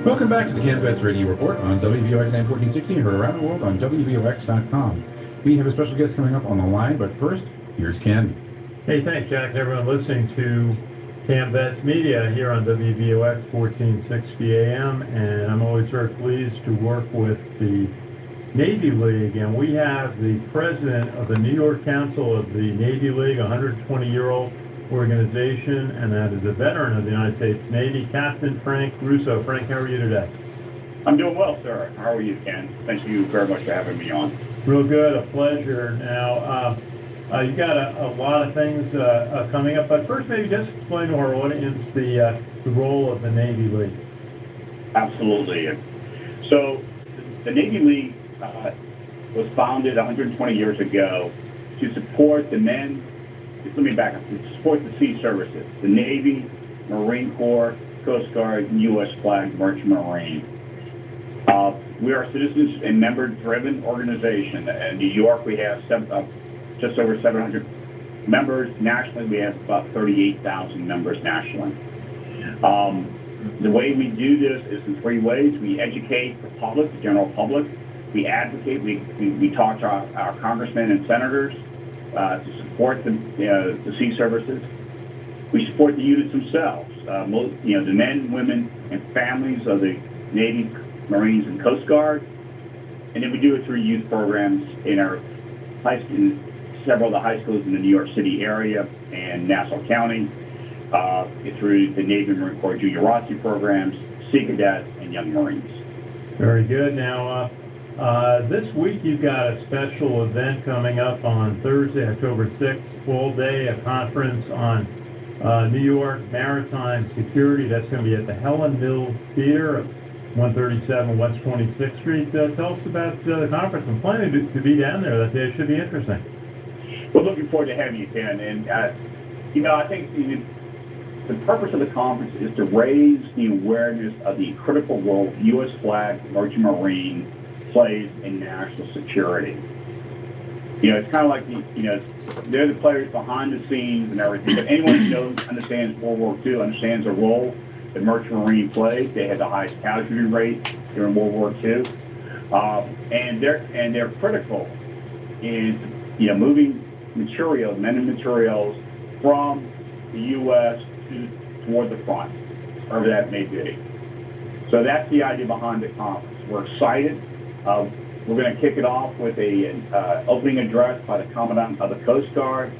Welcome back to the Capt Radio Report on WVOX 1460 and heard around the world on WVOX.com. We have a special guest coming up on the line, but first, here's Ken. Hey, thanks, Jack, and everyone listening to Capt Media here on WVOX 1460 AM, and I'm always very pleased to work with the Navy League, and we have the president of the New York Council of the Navy League, a 120-year-old organization, and that is a veteran of the United States Navy, Captain Frank Russo. Frank, how are you today? I'm doing well, sir. How are you, Ken? Thank you very much for having me on. Real good, a pleasure. Now, you got a lot of things coming up, but first maybe just explain to our audience the role of the Navy League. Absolutely. So the Navy League was founded 120 years ago to support the men, let me back up, to support the sea services, the Navy, Marine Corps, Coast Guard, and U.S. Flag Merchant Marine. We are a citizens and member-driven organization. In New York, we have just over 700 members. Nationally, we have about 38,000 members nationally. The way we do this is in three ways. We educate the public, the general public. We advocate. We talk to our congressmen and senators to support the sea services. We support the units themselves. The men, women, and families of the Navy, Marines, and Coast Guard. And then we do it through youth programs in our several of the high schools in the New York City area and Nassau County, through the Navy and Marine Corps Junior ROTC programs, Sea Cadets, and Young Marines. Very good. Now, this week you've got a special event coming up on Thursday, October 6th, full day, a conference on New York maritime security. That's going to be at the Helen Mills Theater, 137 West 26th Street. Tell us about the conference. I'm planning to be down there that day. It should be interesting. We're looking forward to having you, Ken. And, I think the purpose of the conference is to raise the awareness of the critical role U.S. Flag Merchant Marine plays in national security. It's kind of like they're the players behind the scenes and everything. But anyone who understands World War II understands the role the Merchant Marine played. They had the highest casualty rate during World War II, and they're critical in moving materials, men and materials from the U.S. toward the front, wherever that may be. So that's the idea behind the conference. We're excited. We're going to kick it off with an opening address by the Commandant of the Coast Guard,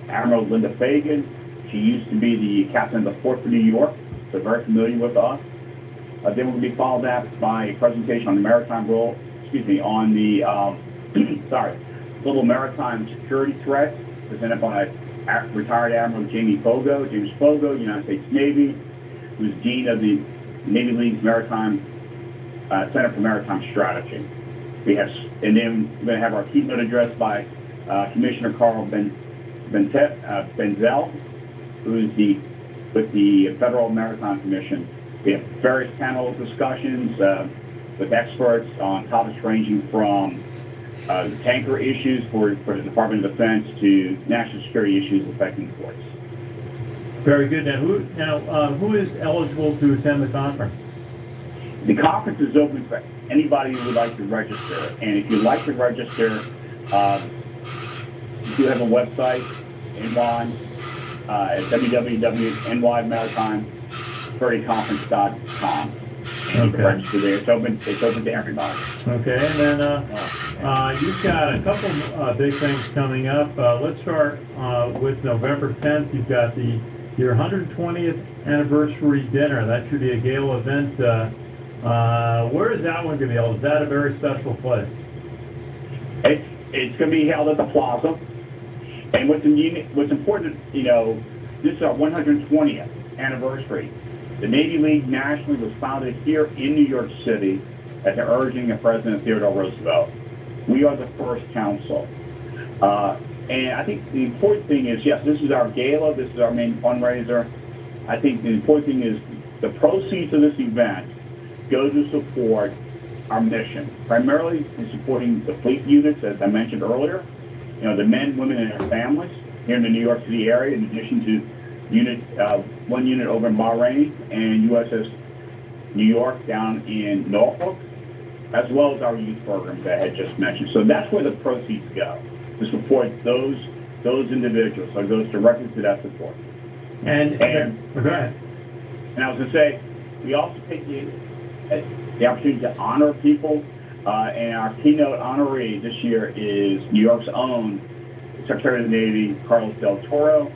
Admiral Fagan. She used to be the captain of the Fort for New York, so very familiar with us. Then we'll be followed up by a presentation on the maritime role, on the global maritime security threat, presented by retired Admiral James Fogo, United States Navy, who's Dean of the Navy League's Maritime Center for Maritime Strategy. And then we're going to have our keynote address by Commissioner Carl Benzel, who is with the Federal Maritime Commission. We have various panel discussions with experts on topics ranging from the tanker issues for the Department of Defense to national security issues affecting ports. Very good. Now, who is eligible to attend the conference? The conference is open for anybody who would like to register. And if you'd like to register, we do have a website, NY, at www.nymaritimeconference.com. And you can register there. It's open to everybody. Okay, and then you've got a couple big things coming up. Let's start with November 10th. You've got your 120th anniversary dinner. That should be a gala event. Where is that one going to be held? Is that a very special place? It's going to be held at the Plaza. And what's important, this is our 120th anniversary. The Navy League nationally was founded here in New York City at the urging of President Theodore Roosevelt. We are the first council. And I think the important thing is, yes, this is our gala, this is our main fundraiser. I think the important thing is the proceeds of this event go to support our mission, primarily in supporting the fleet units, as I mentioned earlier, the men, women, and their families here in the New York City area, in addition to one unit over in Bahrain and USS New York down in Norfolk, as well as our youth programs that I had just mentioned. So that's where the proceeds go, to support those individuals. So it goes directly to that support. And go ahead. And I was going to say, we also take the opportunity to honor people, and our keynote honoree this year is New York's own Secretary of the Navy, Carlos Del Toro.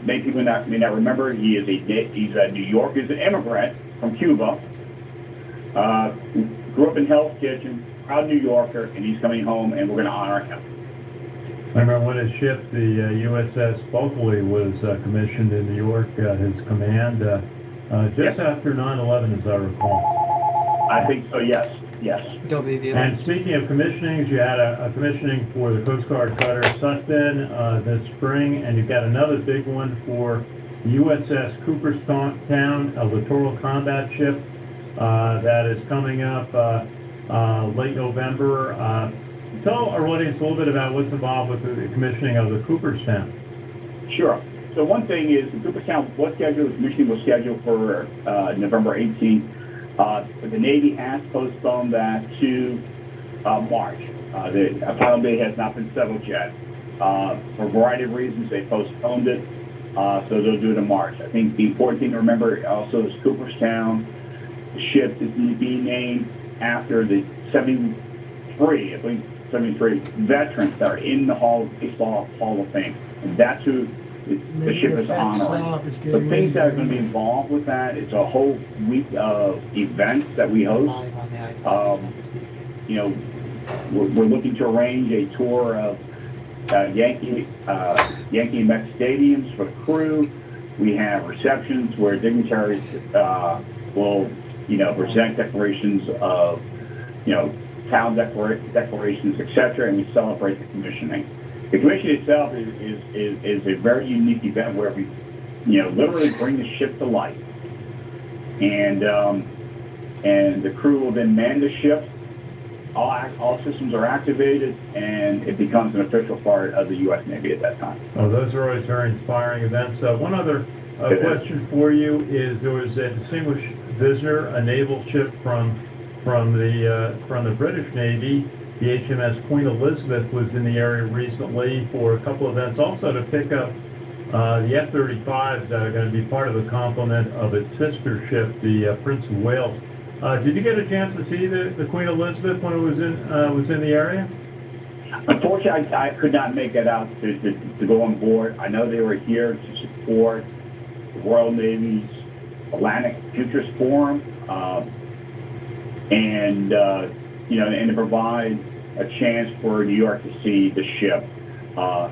Many people may not remember, he's a New Yorker, he's an immigrant from Cuba, grew up in Hell's Kitchen, proud New Yorker, and he's coming home, and we're going to honor him. I remember when his ship, the USS Bulkley, was commissioned in New York, his command, just after 9/11, as I recall. I think so, yes. WVOX. And speaking of commissionings, you had a commissioning for the Coast Guard cutter Sutphin this spring, and you've got another big one for the USS Cooperstown, a littoral combat ship that is coming up late November. Tell our audience a little bit about what's involved with the commissioning of the Cooperstown. Sure. So one thing is the Cooperstown was scheduled, the commissioning was scheduled for November 18th. But the Navy has postponed that to March. The final date has not been settled yet. For a variety of reasons, they postponed it, so they'll do it in March. I think the important thing to remember also is Cooperstown, the ship is being named after the 73 veterans that are in the Baseball Hall of Fame. And that's who the ship is honoring. The things that are going to be involved with that, it's a whole week of events that we host. We're looking to arrange a tour of Yankee and Mets stadiums for the crew. We have receptions where dignitaries will, present declarations of, town declarations, etc., and we celebrate the commissioning. The commission itself is a very unique event where we, literally bring the ship to life, and the crew will then man the ship. All systems are activated, and it becomes an official part of the U.S. Navy at that time. Oh, those are always very inspiring events. One other question for you is: there was a distinguished visitor, a naval ship from the British Navy. The HMS Queen Elizabeth was in the area recently for a couple of events, also to pick up the F-35s that are going to be part of the complement of its sister ship, the Prince of Wales. Did you get a chance to see the Queen Elizabeth when it was in the area? Unfortunately, I could not make it out to go on board. I know they were here to support the Royal Navy's Atlantic Futures Forum, and to provide a chance for New York to see the ship.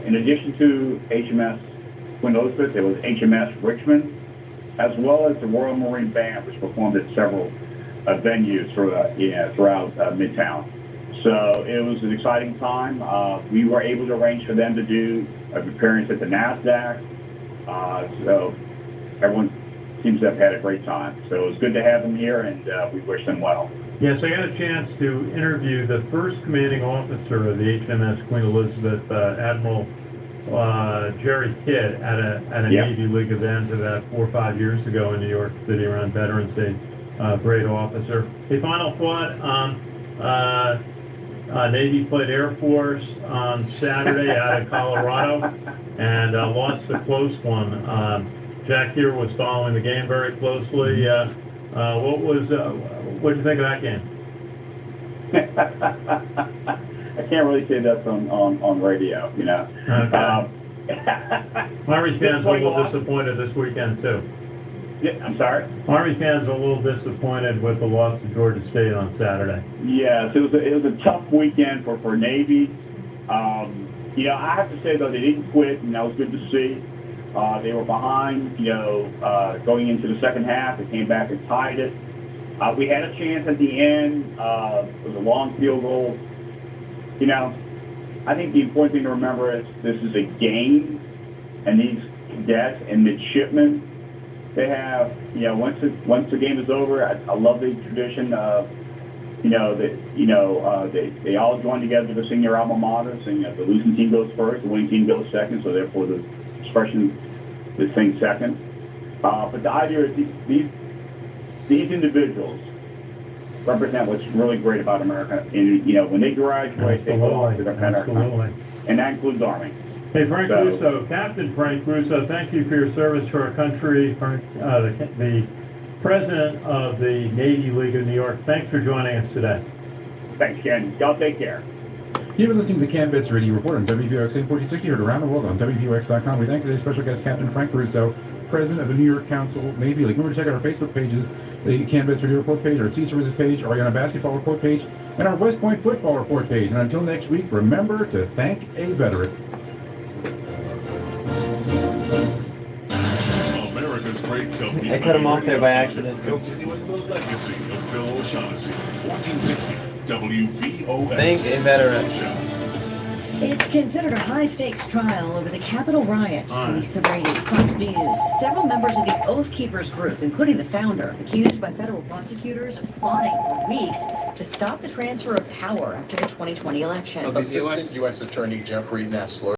In addition to HMS Queen Elizabeth, there was HMS Richmond, as well as the Royal Marine Band, which performed at several venues throughout Midtown. So it was an exciting time. We were able to arrange for them to do an appearance at the NASDAQ. So everyone seems to have had a great time. So it was good to have them here, and we wish them well. Yes, I got a chance to interview the first commanding officer of the HMS Queen Elizabeth, Admiral Jerry Kidd, at a Navy League event about 4 or 5 years ago in New York City around Veterans Day. Great officer. A final thought. Navy played Air Force on Saturday out of Colorado and lost a close one. Jack here was following the game very closely. What did you think of that game? I can't really say that on radio, Okay. Army fans are a little disappointed this weekend too. I'm sorry? Army fans are a little disappointed with the loss to Georgia State on Saturday. Yes, it was a tough weekend for Navy. I have to say though, they didn't quit, and that was good to see. They were behind, going into the second half. They came back and tied it. We had a chance at the end. It was a long field goal. I think the important thing to remember is this is a game, and these cadets and midshipmen, they have, once the game is over, I love the tradition of, they all join together to sing their alma maters, and the losing team goes first, the winning team goes second, so therefore the expression is sing second. But the idea is these these individuals represent what's really great about America. And, when they graduate, they go off to defend our country. And that includes Army. Hey, Frank Russo, Captain Frank Russo, thank you for your service to our country. Frank, the president of the Navy League of New York, thanks for joining us today. Thanks, Ken. Y'all take care. You've been listening to the Canvas Radio Report on WVOX AM 1460, heard around the world on WVOX.com. We thank today's special guest, Captain Frank Russo, president of the New York Council Navy League. Remember to check out our Facebook pages, the Canvas Radio Report page, our Sea Services page, our Ariana Basketball Report page, and our West Point Football Report page. And until next week, remember to thank a veteran. America's great WVOX. I cut him off there by accident. Continuing the legacy of Bill O'Shaughnessy, 1460 WVOX. Thank a veteran. It's considered a high-stakes trial over the Capitol riot. Lisa Brady, Fox News. Several members of the Oath Keepers group, including the founder, accused by federal prosecutors of plotting for weeks to stop the transfer of power after the 2020 election. Assistant U.S. Attorney Jeffrey Nessler